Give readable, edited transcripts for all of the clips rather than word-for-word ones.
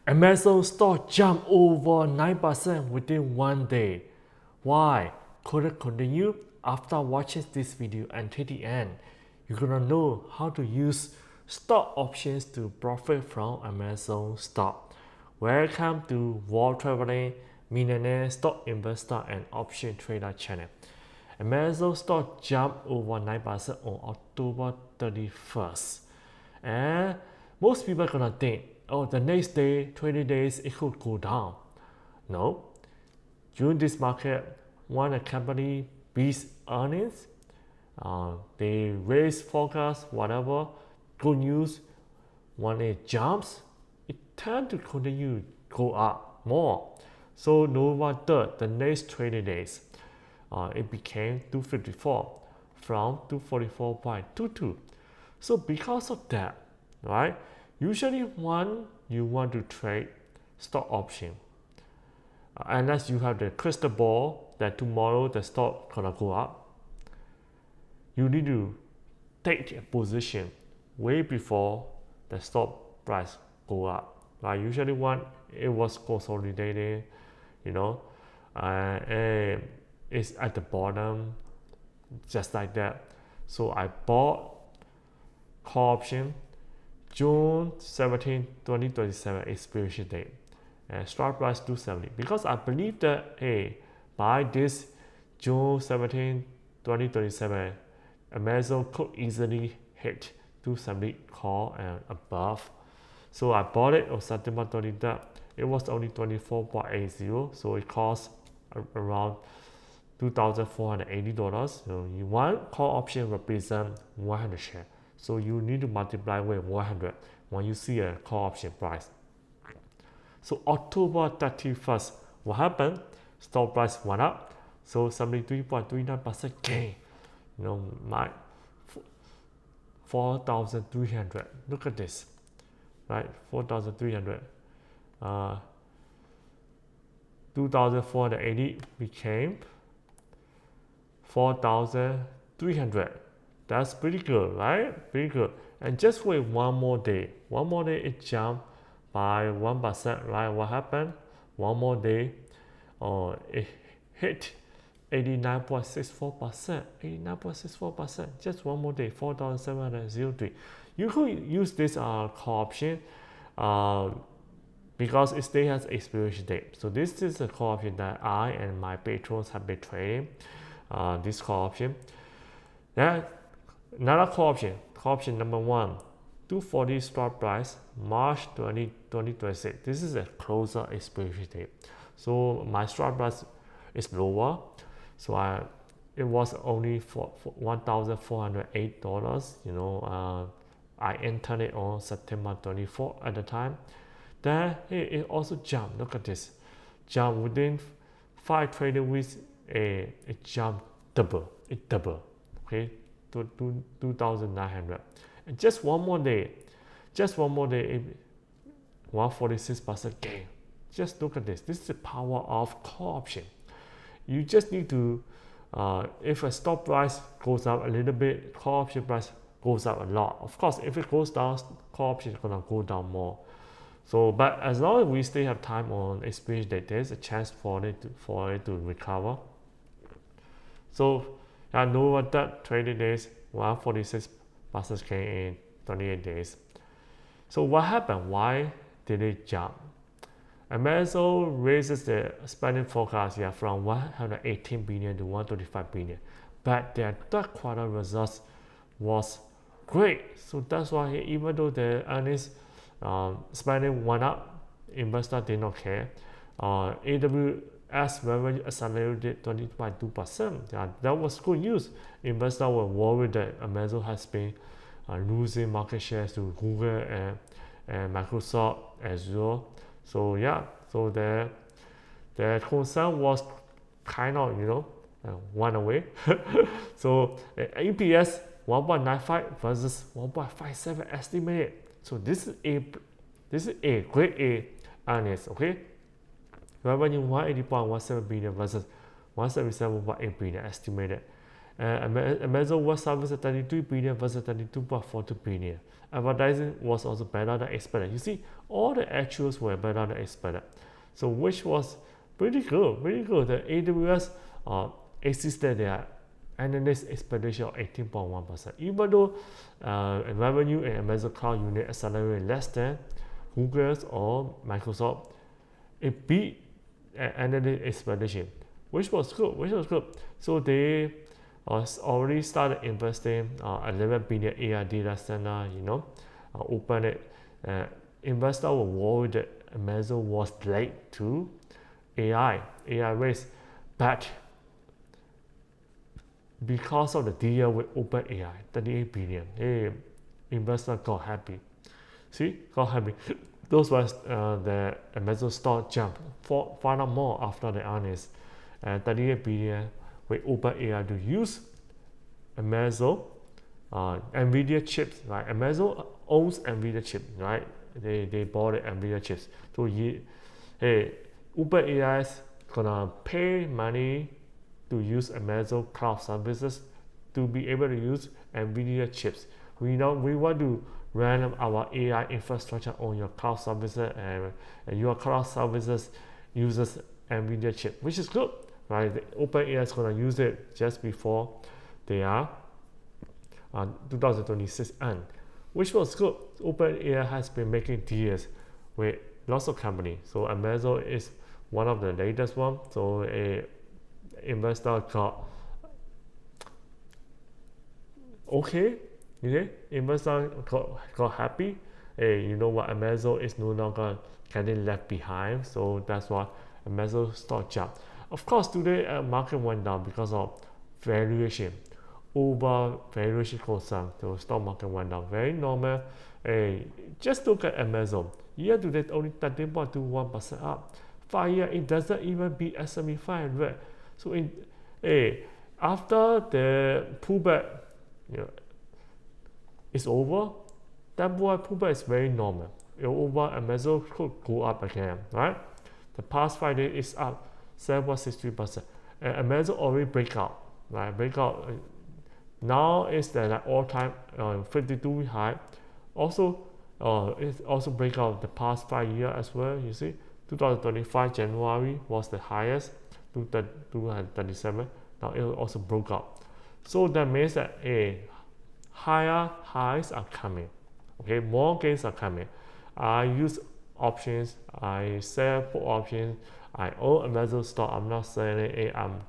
Amazon stock jumped over 9% within one day. Why? Could continue after watching this video until the end. You're gonna know how to use stock options to profit from Amazon stock. Welcome to World Traveling Millionaire Stock Investor and Option Trader channel. Amazon stock jumped over 9% on October 31st. And most people are gonna think, oh, the next day, 20 days, it could go down. No. During this market, when a company beats earnings, they raise forecast, whatever, good news, when it jumps, it tends to continue go up more. So November 3rd, the next 20 days, it became 254 from 244.22. So because of that, right? Usually when you want to trade stock option, unless you have the crystal ball that tomorrow the stock gonna go up, you need to take a position way before the stock price go up. Right? Usually when it was consolidated, you know, and it's at the bottom, just like that. So I bought call option June 17, 2027 expiration date and strike price 270 because I believe that by this June 17, 2027 Amazon could easily hit 270 call and above. So I bought it on September 23rd. It was only 24.80, so it cost around $2,480. So one call option represent 100 shares. So you need to multiply with 100 when you see a call option price. So October 31st, what happened? Stock price went up. So 73.39% gain. You know, my 4,300. Look at this, right? 4,300. 2,480 became 4,300. That's pretty good, right? Pretty good. And just wait one more day. One more day, it jumped by 1%, right? What happened? One more day, it hit 89.64%. 89.64%. Just one more day, 4,703. You could use this call option because it still has expiration date. So this is a call option that I and my patrons have been trading. This call option. Yeah. Another call option number 1, 240 strike price, March 20, 2026. This is a closer expiration date. So my strike price is lower. So it was only for $1,408. You know, I entered it on September 24 at the time. Then it also jumped. Look at this. Jump within 5 trading weeks. It jumped double. It doubled. Okay. To 2,900, and just one more day, 146% gain. Just look at this. This is the power of call option. You just need to, if a stop price goes up a little bit, call option price goes up a lot. Of course, if it goes down, call option is gonna go down more. So, but as long as we still have time on expiration date, there's a chance for it to recover. So I know what that 20 days, 146% gain in 28 days. So what happened? Why did it jump? Amazon raises the spending forecast from 118 billion to 125 billion, but their third quarter results was great. So that's why even though the earnings spending went up, investors did not care. AWS revenue accelerated 20.2%. That was good news. Investors were worried that Amazon has been losing market shares to Google and Microsoft Azure. So so their concern was kind of went away. So EPS 1.95 versus 1.57 estimated. So this is a grade A earnings. Okay. Revenue 180.17 billion versus 177.8 billion estimated. Amazon Web Services 33 billion versus 32.42 billion. Advertising was also better than expected. You see, all the actuals were better than expected. So which was pretty good, pretty good. The AWS exceeded their analyst expectation of 18.1%. Even though revenue in Amazon Cloud Unit accelerated less than Google's or Microsoft, it beat analyst expectation, which was good. So they already started investing 11 billion AI data center, open it. Investors were worried that Amazon was late to AI race, but because of the deal with OpenAI, 38 billion, hey, investor got happy. Got happy. Those was the Amazon stock jump. Find out more after the earnings. 38 billion with OpenAI to use Amazon, NVIDIA chips. Right, Amazon owns NVIDIA chips. Right, they bought the NVIDIA chips. So hey, OpenAI is gonna pay money to use Amazon cloud services to be able to use NVIDIA chips. We want to run our AI infrastructure on your cloud services, and your cloud services uses NVIDIA chip, which is good, right? The OpenAI is going to use it just before they are 2026 end, which was good. OpenAI has been making deals with lots of companies. So Amazon is one of the latest one. So a investor got okay. Investor got happy. Hey, you know what? Amazon is no longer getting left behind. So that's why Amazon stock jumped. Of course, today market went down because of valuation. Over valuation concern, the stock market went down. Very normal. Hey, just look at Amazon. Year to date, only 13.21% up. 5 years, it doesn't even beat S&P 500. So after the pullback, it's over. That pullback is very normal. Over, Amazon could go up again, right? The past 5 days is up 7.63%. And Amazon already break out, right? Now it's the all-time 52-week high. Also, it also break out the past 5 years as well. You see, 2025 January was the highest, 237. Now it also broke out. So that means that higher highs are coming. Okay, more gains are coming. I use options. I sell put options. I own Amazon stock. I'm not selling it. I'm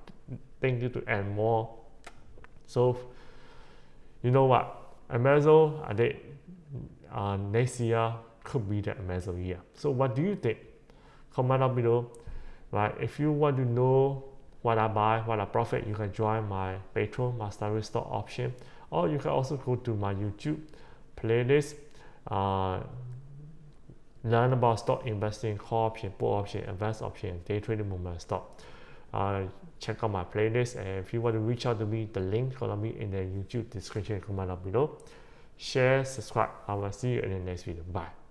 thinking to add more. So you know what? Amazon, I think next year could be the Amazon year. So what do you think? Comment down below. Right? If you want to know what I buy, what I profit, you can join my Patreon, Mastery Stock Option, or you can also go to my YouTube playlist, learn about stock investing, call option, put option, advanced option, day trading movement stock. Check out my playlist, and if you want to reach out to me, the link gonna be in the YouTube description. Comment down below. Share, subscribe. I will see you in the next video. Bye.